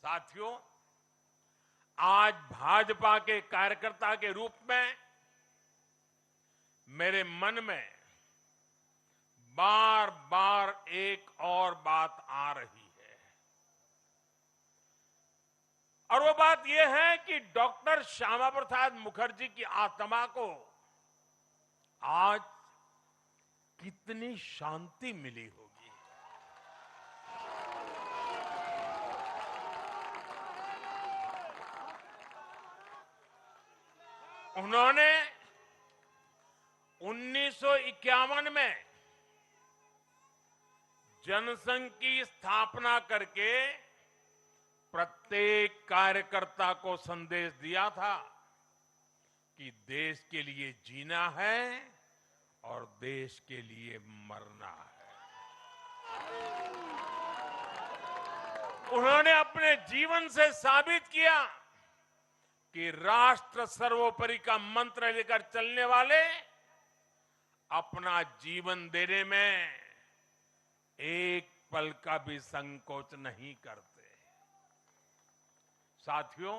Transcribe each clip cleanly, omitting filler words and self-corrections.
साथियों, आज भाजपा के कार्यकर्ता के रूप में मेरे मन में बार बार एक और बात आ रही है और वो बात यह है कि डॉक्टर श्यामा प्रसाद मुखर्जी की आत्मा को आज कितनी शांति मिली होगी। उन्होंने 1951 में जनसंघ की स्थापना करके प्रत्येक कार्यकर्ता को संदेश दिया था कि देश के लिए जीना है और देश के लिए मरना है। उन्होंने अपने जीवन से साबित किया कि राष्ट्र सर्वोपरि का मंत्र लेकर चलने वाले अपना जीवन देने में एक पल का भी संकोच नहीं करते। साथियों,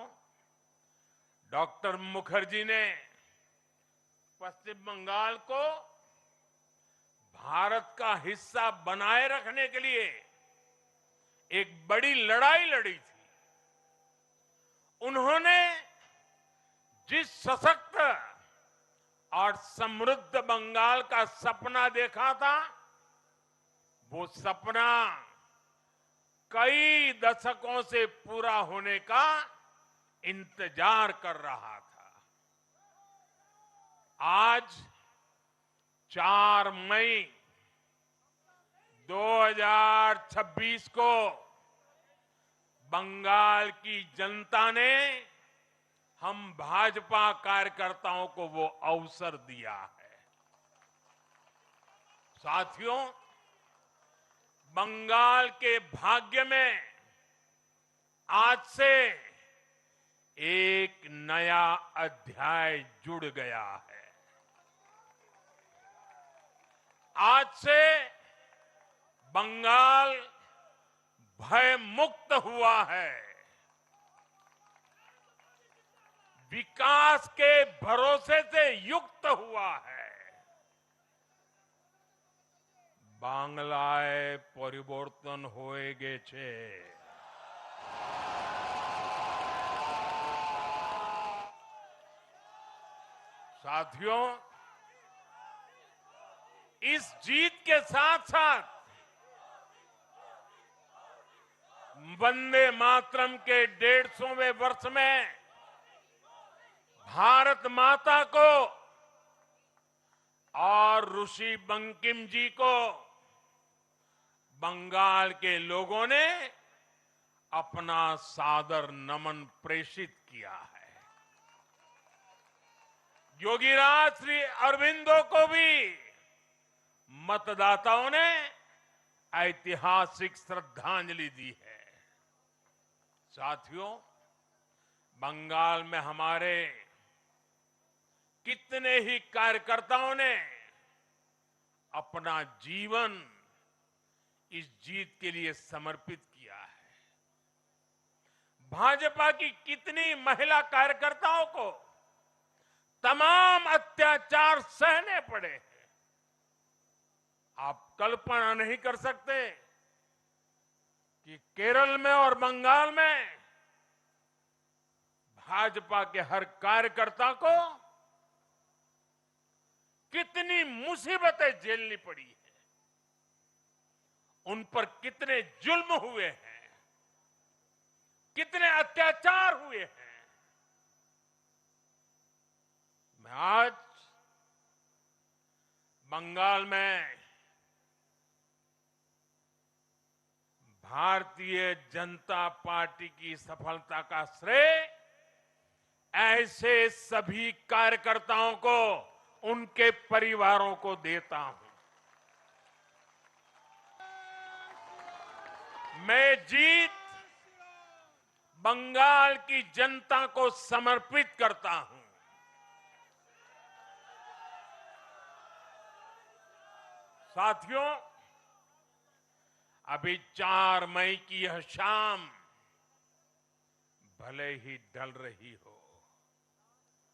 डॉक्टर मुखर्जी ने पश्चिम बंगाल को भारत का हिस्सा बनाए रखने के लिए एक बड़ी लड़ाई लड़ी थी। उन्होंने जिस सशक्त और समृद्ध बंगाल का सपना देखा था, वो सपना कई दशकों से पूरा होने का इंतजार कर रहा था। आज 4 मई 2026 को बंगाल की जनता ने हम भाजपा कार्यकर्ताओं को वो अवसर दिया है। साथियों, बंगाल के भाग्य में आज से एक नया अध्याय जुड़ गया है। आज से बंगाल भय मुक्त हुआ है, विकास के भरोसे से युक्त हुआ है। बांग्लाए परिवर्तन होए गेछे। साथियों, इस जीत के साथ साथ वंदे मातरम के 150वें वर्ष में भारत माता को और ऋषि बंकिम जी को बंगाल के लोगों ने अपना सादर नमन प्रेषित किया है। योगीराज श्री अरविंदो को भी मतदाताओं ने ऐतिहासिक श्रद्धांजलि दी है। साथियों, बंगाल में हमारे कितने ही कार्यकर्ताओं ने अपना जीवन इस जीत के लिए समर्पित किया है। भाजपा की कितनी महिला कार्यकर्ताओं को तमाम अत्याचार सहने पड़े हैं। आप कल्पना नहीं कर सकते कि केरल में और बंगाल में भाजपा के हर कार्यकर्ता को कितनी मुसीबतें झेलनी पड़ी है, उन पर कितने जुल्म हुए हैं, कितने अत्याचार हुए हैं। मैं आज बंगाल में भारतीय जनता पार्टी की सफलता का श्रेय ऐसे सभी कार्यकर्ताओं को, उनके परिवारों को देता हूं। मैं जीत बंगाल की जनता को समर्पित करता हूं। साथियों, अभी 4 मई की यह शाम भले ही ढल रही हो,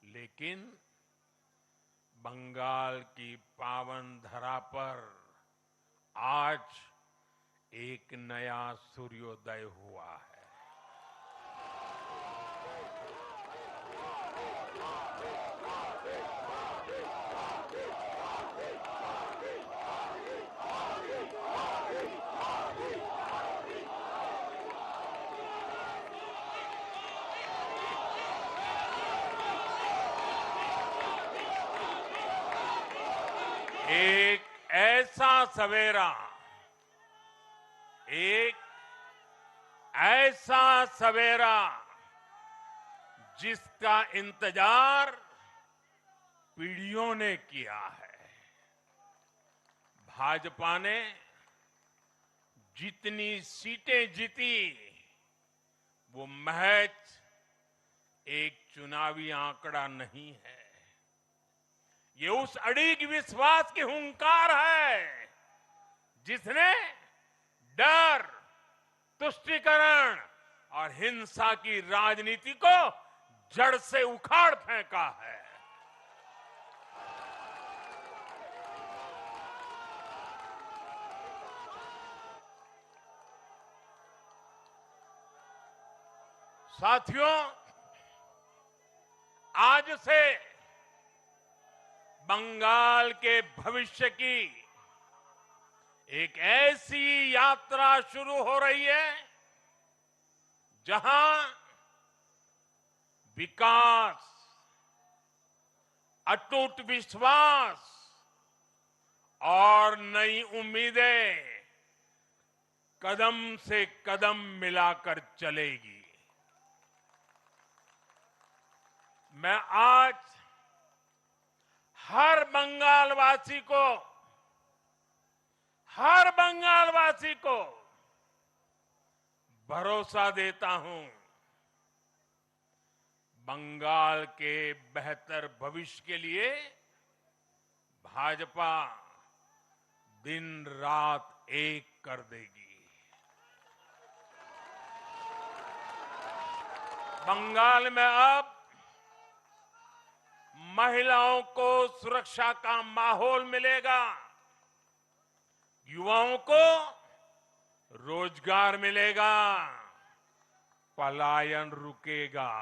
लेकिन बंगाल की पावन धरा पर आज एक नया सूर्योदय हुआ है। एक ऐसा सवेरा, एक ऐसा सवेरा जिसका इंतजार पीढ़ियों ने किया है। भाजपा ने जितनी सीटें जीती वो महज एक चुनावी आंकड़ा नहीं है, ये उस अड़िग विश्वास की हुंकार है जिसने डर, तुष्टीकरण और हिंसा की राजनीति को जड़ से उखाड़ फेंका है। साथियों, आज से बंगाल के भविष्य की एक ऐसी यात्रा शुरू हो रही है जहां विकास, अटूट विश्वास और नई उम्मीदें कदम से कदम मिलाकर चलेगी। मैं आज हर बंगालवासी को भरोसा देता हूं, बंगाल के बेहतर भविष्य के लिए भाजपा दिन रात एक कर देगी। बंगाल में अब महिलाओं को सुरक्षा का माहौल मिलेगा, युवाओं को रोजगार मिलेगा, पलायन रुकेगा।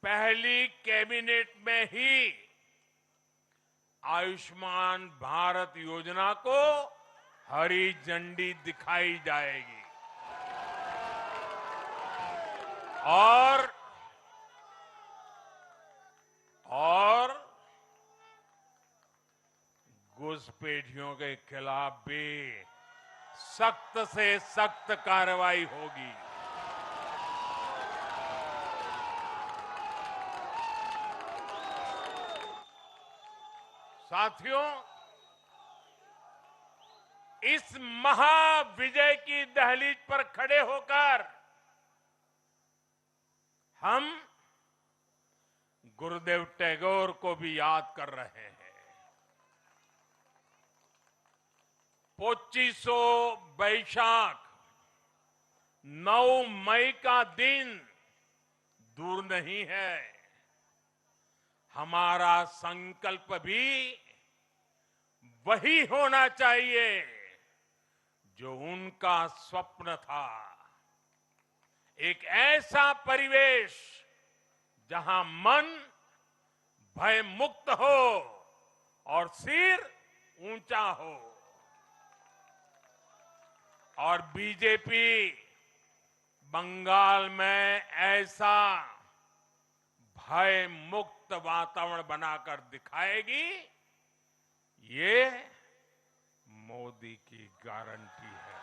पहली कैबिनेट में ही आयुष्मान भारत योजना को हरी झंडी दिखाई जाएगी और घुसपैठियों के खिलाफ भी सख्त से सख्त कार्रवाई होगी। साथियों, इस महाविजय की दहलीज पर खड़े होकर हम गुरुदेव टैगोर को भी याद कर रहे हैं। 25 बैशाख 9 मई का दिन दूर नहीं है। हमारा संकल्प भी वही होना चाहिए जो उनका स्वप्न था। एक ऐसा परिवेश जहां मन भय मुक्त हो और सिर ऊंचा हो। और बीजेपी बंगाल में ऐसा भय मुक्त वातावरण बनाकर दिखाएगी, ये मोदी की गारंटी है।